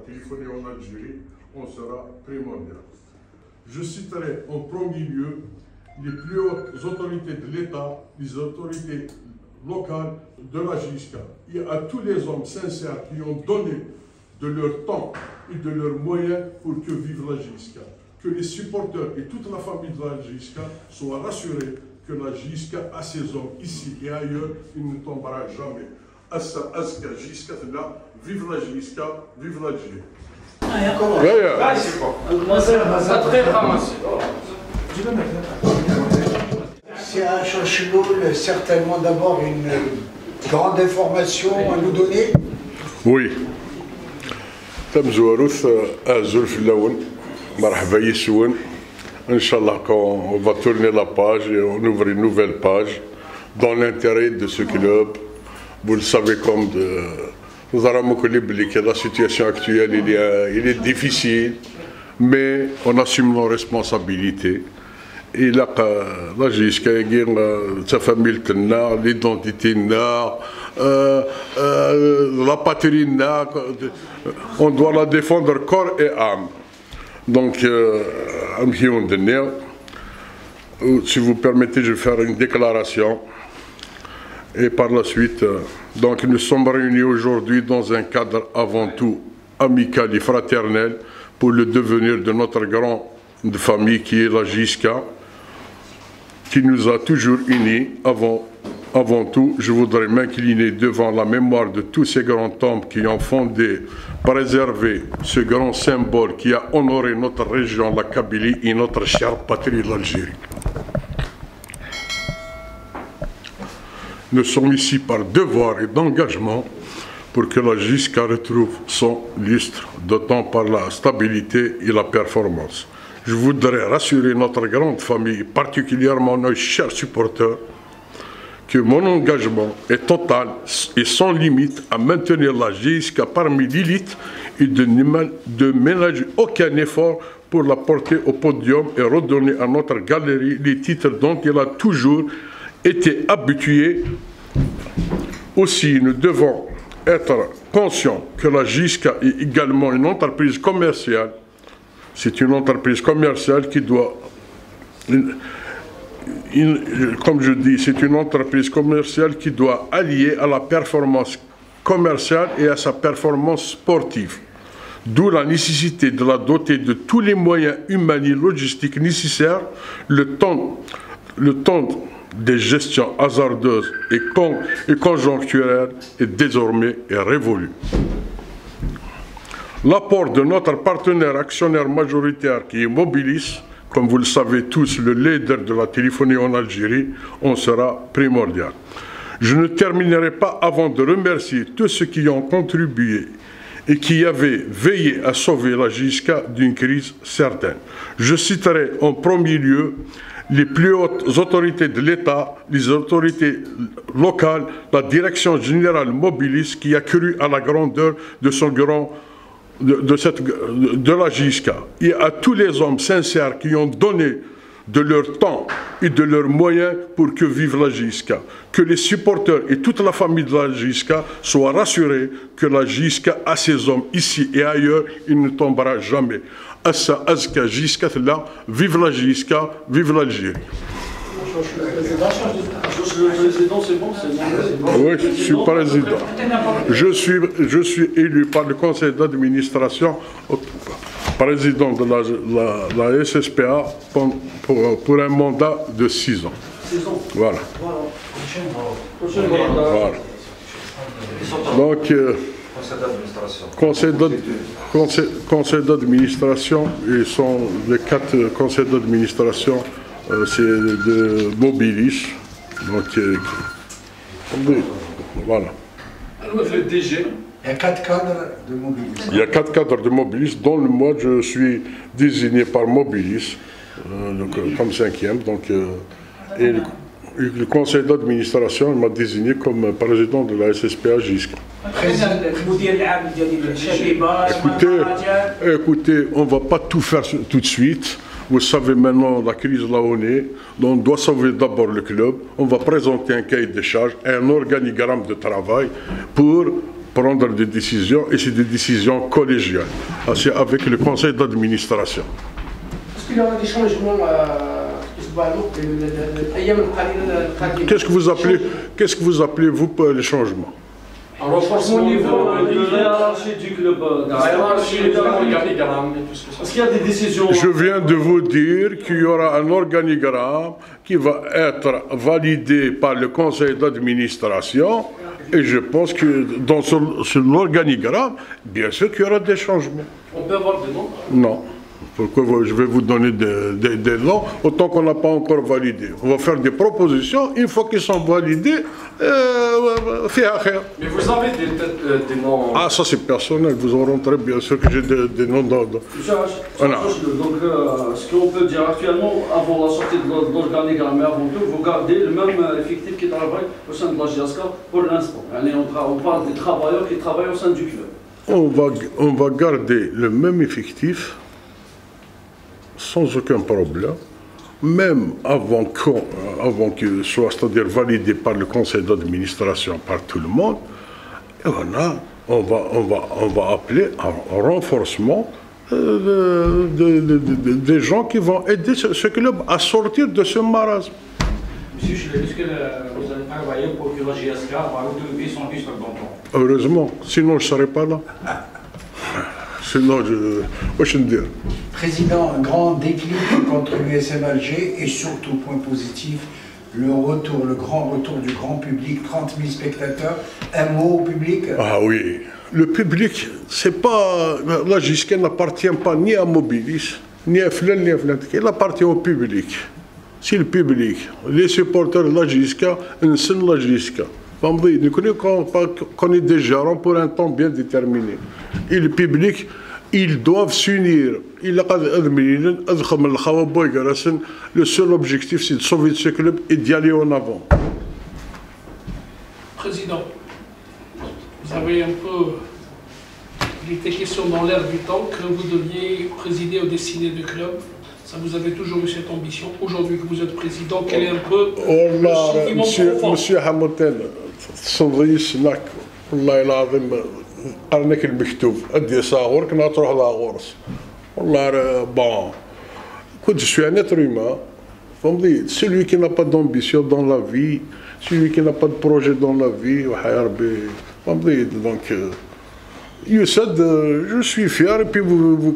téléphonie en Algérie, on sera primordial. Je citerai en premier lieu les plus hautes autorités de l'État, les autorités locales de la JSK, et à tous les hommes sincères qui ont donné de leur temps et de leurs moyens pour que vive la JSK. Que les supporters et toute la famille de la JSK soient rassurés que la JSK a ses hommes ici et ailleurs, il ne tombera jamais. Assa Azka JSK, vive la JSK, vive l'Algérie. C'est un Chanchinoul, certainement d'abord une grande information à nous donner. Oui. Tamzouarouf, Azul Filaoun, Marhaba Yissoun. Inch'Allah, quand on va tourner la page et on ouvre une nouvelle page dans l'intérêt de ce club. Vous le savez comme nous avons que la situation actuelle il est difficile, mais on assume nos responsabilités. Et là, la JSK, sa famille, l'identité, la patrie, on doit la défendre corps et âme. Donc, si vous permettez, je vais faire une déclaration. Et par la suite, donc nous sommes réunis aujourd'hui dans un cadre avant tout amical et fraternel pour le devenir de notre grande famille qui est la JSK, qui nous a toujours unis. Avant tout, je voudrais m'incliner devant la mémoire de tous ces grands hommes qui ont fondé, préservé ce grand symbole qui a honoré notre région, la Kabylie, et notre chère patrie, l'Algérie. Nous sommes ici par devoir et d'engagement pour que la JSK retrouve son lustre, d'autant par la stabilité et la performance. Je voudrais rassurer notre grande famille, particulièrement nos chers supporters, que mon engagement est total et sans limite à maintenir la JSK parmi l'élite et de ne ménager aucun effort pour la porter au podium et redonner à notre galerie les titres dont elle a toujours été habitué. Aussi, nous devons être conscients que la JSK est également une entreprise commerciale. C'est une entreprise commerciale qui doit, comme je dis, c'est une entreprise commerciale qui doit allier à la performance commerciale et à sa performance sportive. D'où la nécessité de la doter de tous les moyens humains et logistiques nécessaires. Le temps des gestions hasardeuses et conjoncturelles est désormais révolu. L'apport de notre partenaire actionnaire majoritaire qui est Mobilis, comme vous le savez tous, le leader de la téléphonie en Algérie, on sera primordial. Je ne terminerai pas avant de remercier tous ceux qui ont contribué et qui avaient veillé à sauver la JSK d'une crise certaine. Je citerai en premier lieu les plus hautes autorités de l'État, les autorités locales, la direction générale Mobilis qui a cru à la grandeur de de la JSK, et à tous les hommes sincères qui ont donné de leur temps et de leurs moyens pour que vive la JSK. Que les supporters et toute la famille de la JSK soient rassurés que la JSK a ses hommes ici et ailleurs, il ne tombera jamais. Assa Azka JSK, vive la JSK, vive l'Algérie. Le président, c'est bon, c'est bon. Oui, je suis président. Je suis élu par le conseil d'administration, président de la SSPA pour un mandat de 6 ans. 6 ans. Voilà. Voilà. Donc, conseil d'administration, ils sont les 4 conseils d'administration, c'est de Mobilis. Donc, voilà. Le DG. Il y a 4 cadres de Mobilis. Il y a 4 cadres de Mobilis, dont moi je suis désigné par Mobilis, comme 5e. Donc, et le conseil d'administration m'a désigné comme président de la SSPA JSK. Écoutez, on ne va pas tout faire tout de suite. Vous savez maintenant la crise là où on est, donc on doit sauver d'abord le club. On va présenter un cahier de charges, un organigramme de travail pour prendre des décisions, et c'est des décisions collégiales, c'est avec le conseil d'administration. Est-ce qu'il y aura des changements Qu'est-ce que vous appelez, vous, les changements? Un renforcement au niveau de la hiérarchie du club. Est-ce qu'il y a des décisions? Je viens de vous dire qu'il y aura un organigramme qui va être validé par le conseil d'administration, et je pense que dans sur l'organigramme, bien sûr qu'il y aura des changements. On peut avoir des noms? Non. Pourquoi je vais vous donner des noms autant qu'on n'a pas encore validé? On va faire des propositions, une fois qu'ils sont validés, mais vous avez des noms? Ah, ça c'est personnel, vous aurez rentré bien sûr que j'ai des noms d'ordre. Donc, ce qu'on peut dire actuellement, avant la sortie de l'organigramme, avant tout, vous gardez le même effectif qui travaille au sein de la GSK pour l'instant. On parle des travailleurs qui travaillent au sein du club. On va garder le même effectif sans aucun problème, même avant que soit, c'est-à-dire validé par le conseil d'administration, par tout le monde. Et on va appeler un renforcement des gens qui vont aider ce club à sortir de ce marasme. Monsieur Chile, est-ce que vous allez travailler pour que la GSK va retrouver son vice d'antan? Heureusement, sinon je ne serais pas là. Sinon, je ne dire. Président, un grand déclic contre l'USM Alger et surtout, point positif, le grand retour du grand public, 30 000 spectateurs. Un mot au public? Ah oui, le public, c'est pas... La GSK n'appartient pas ni à Mobilis, ni à Flan, ni à Flan. Elle appartient au public. C'est le public. Les supporters de la GSK, ils sont la GSK. Nous connaissons des gérants pour un temps bien déterminé. Et le public, ils doivent s'unir. Le seul objectif, c'est de sauver ce club et d'y aller en avant. Président, vous avez un peu... Il était question dans l'air du temps que vous deviez présider aux destinées du club. Ça, vous avez toujours eu cette ambition. Aujourd'hui que vous êtes président, quel est un peu le sentiment profond? Monsieur Hamilton, صدري سناك والله العظيم قرنك المكتوب ادي صاغور كنا تروح لاغورس والله bon écoute, je suis un être humain, celui qui n'a pas d'ambition dans la vie, celui qui n'a pas de projet dans la vie, donc Youssad, je suis fier, et puis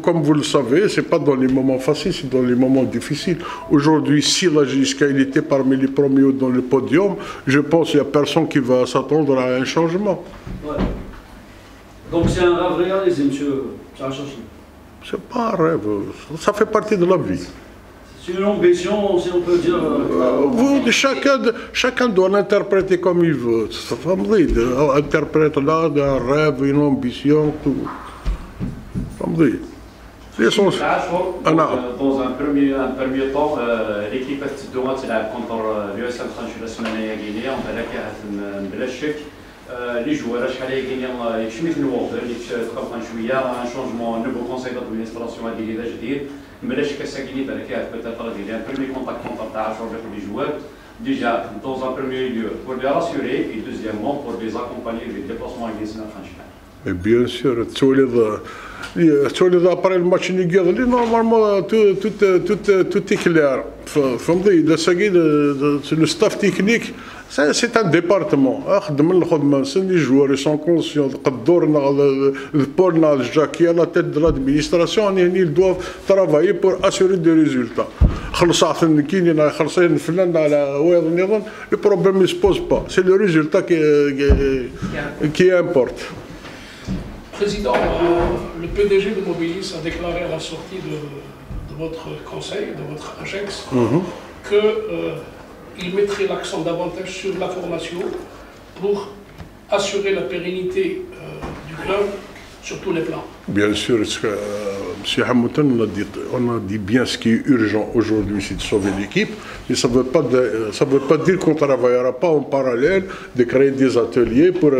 comme vous le savez, c'est pas dans les moments faciles, c'est dans les moments difficiles. Aujourd'hui, si la GSK il était parmi les premiers dans le podium, je pense qu'il n'y a personne qui va s'attendre à un changement. Ouais. Donc c'est un rêve réalisé, monsieur Tchachachi? C'est pas un rêve, ça fait partie de la vie. C'est une ambition, si on peut dire. Chacun doit l'interpréter comme il veut. Interprète là un rêve, une ambition, tout. Dans un premier temps, l'équipe de Doha contre l'USM Khanchou la semaine dernière, on a la chèque. Les joueurs, je suis mis un changement, un nouveau conseil d'administration à dire. Mais là, je suis peut-être un premier contact avec les joueurs, déjà dans un premier lieu pour les rassurer et deuxièmement pour les accompagner les déplacements avec les Khanchou. Et bien sûr, après le match, normalement tout est clair. Le staff technique, c'est un département. Les joueurs sont conscients. Paul Jacques, à la tête de l'administration, ils doivent travailler pour assurer des résultats. Le problème ne se pose pas. C'est le résultat qui importe. Président, le PDG de Mobilis a déclaré à la sortie de votre conseil, de votre AGEX, qu'il mettrait l'accent davantage sur la formation pour assurer la pérennité du club sur tous les plans. Bien sûr, M. Hamilton, on a dit bien ce qui est urgent aujourd'hui, c'est de sauver l'équipe, mais ça ne veut pas dire qu'on ne travaillera pas en parallèle, de créer des ateliers pour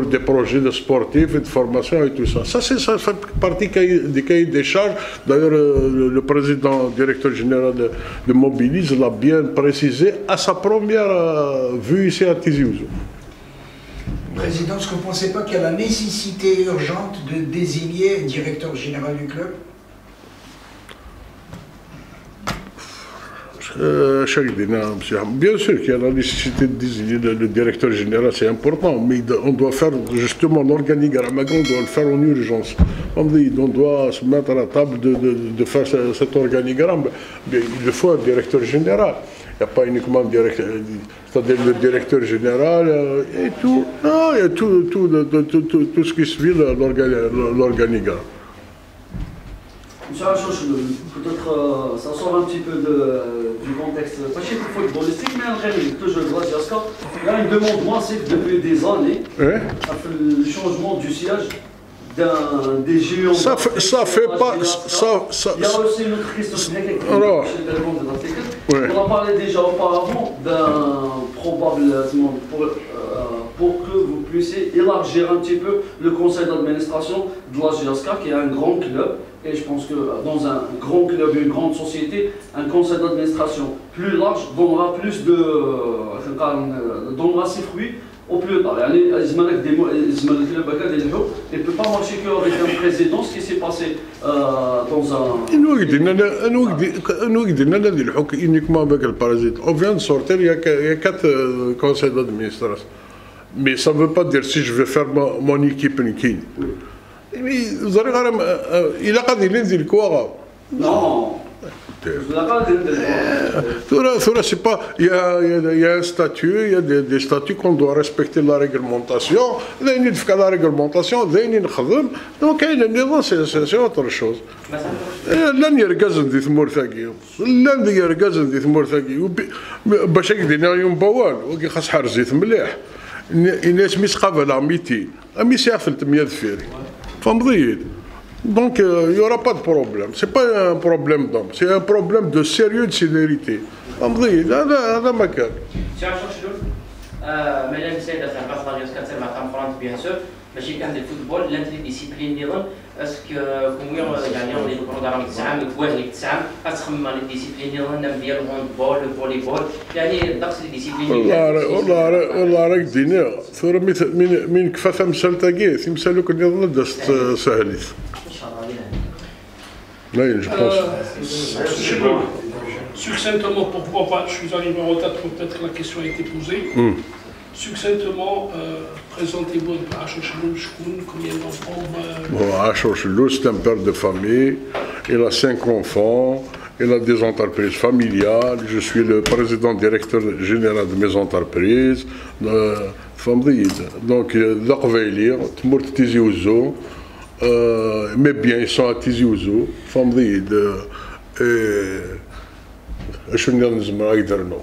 des projets de sportifs et de formation et tout ça. Ça fait partie des cahiers des charges. D'ailleurs, le président, directeur général de Mobilis l'a bien précisé à sa première vue ici à Tizi Ouzou. Président, est-ce que vous ne pensez pas qu'il y a la nécessité urgente de désigner un directeur général du club? Bien sûr qu'il y a la nécessité de désigner le directeur général, c'est important, mais on doit faire justement l'organigramme, on doit le faire en urgence. On doit se mettre à la table de faire cet organigramme. Il le faut un directeur général. Il n'y a pas uniquement c'est-à-dire le directeur général et tout. Non, il y a tout ce qui suit l'organigramme. Monsieur Achouch, peut-être ça sort un petit peu du contexte, pas chez le footballistique, mais en réalité, toujours le Glaziaska, il y a une demande massive depuis des années, le changement du siège des géants. Ça fait pas. Il y a aussi une autre question on a parlé déjà auparavant d'un probable pour que vous puissiez élargir un petit peu le conseil d'administration de la GSK, qui est un grand club. Et je pense que dans un grand club, une grande société, un conseil d'administration plus large donnera donnera ses fruits au plus tard. Il ne peut pas marcher qu'avec un président, ce qui s'est passé dans un... uniquement avec le parasite. On vient de sortir, il y a 4 conseils d'administration. Mais ça ne veut pas dire si je vais faire mon équipe une king. Il a pas dit quoi. Non. C'est pas. Il y a un statut, il y a des statuts qu'on doit respecter la réglementation. La réglementation, donc c'est autre chose. لن يركزن دي ثمور ثاقي لن يركزن دي ثمور ثاقي باش يقدر يوم بوال وكي خاص حرزيت مليح الناس مسقابه لا ميتي امي سافلت 100 فيري فمضيد. Donc il n'y aura pas de problème. Ce n'est pas un problème d'homme, c'est un problème de sérieux, de sévérité. هذا ما كان. مادام السيدة في الباص ديال كتصير مع فرانس بيان سور ماشي كان ديال الفوتبول لا انت ديسيبلين نظام اسكو كوميون يعني اون يكونوا دارهم تسعام كواهلي تسعام تخمم لي ديسيبلين نظام ديال الهاندبول الفولي بول يعني الدقس لي ديسيبلين والله راك دينا ثورة من كفاثة مسالتاكي تمسالوك النظام دازت سهلت ان شاء الله لا je pense. Succinctement, pourquoi pas, je suis arrivé en retard, peut-être que la question a été posée. Succinctement, présentez-vous à Achouch Loul, combien d'enfants? Bon, Achouch Loul, c'est un père de famille, il a 5 enfants, il a des entreprises familiales, je suis le président directeur général de mes entreprises. Donc, l'Aqvailir, Tmourt Tizi Ouzou, mes biens ils sont à Tizi Ouzou, شو نزمر اقدر نو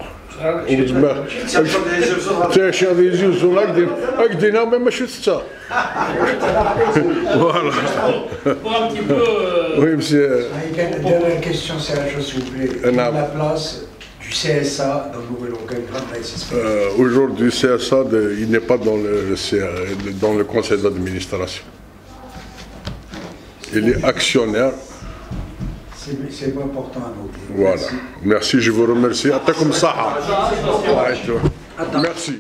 تاش هذه زوز اقدر ما ماشي سته فوالا وي مسيو Dernière question, c'est la chose, s'il vous plaît. La place du CSA dans le nouvel organigramme. Aujourd'hui, CSA, il n'est pas dans le conseil d'administration. Il est actionnaire. C'est pas important à noter. Voilà. Merci, je vous remercie. Merci.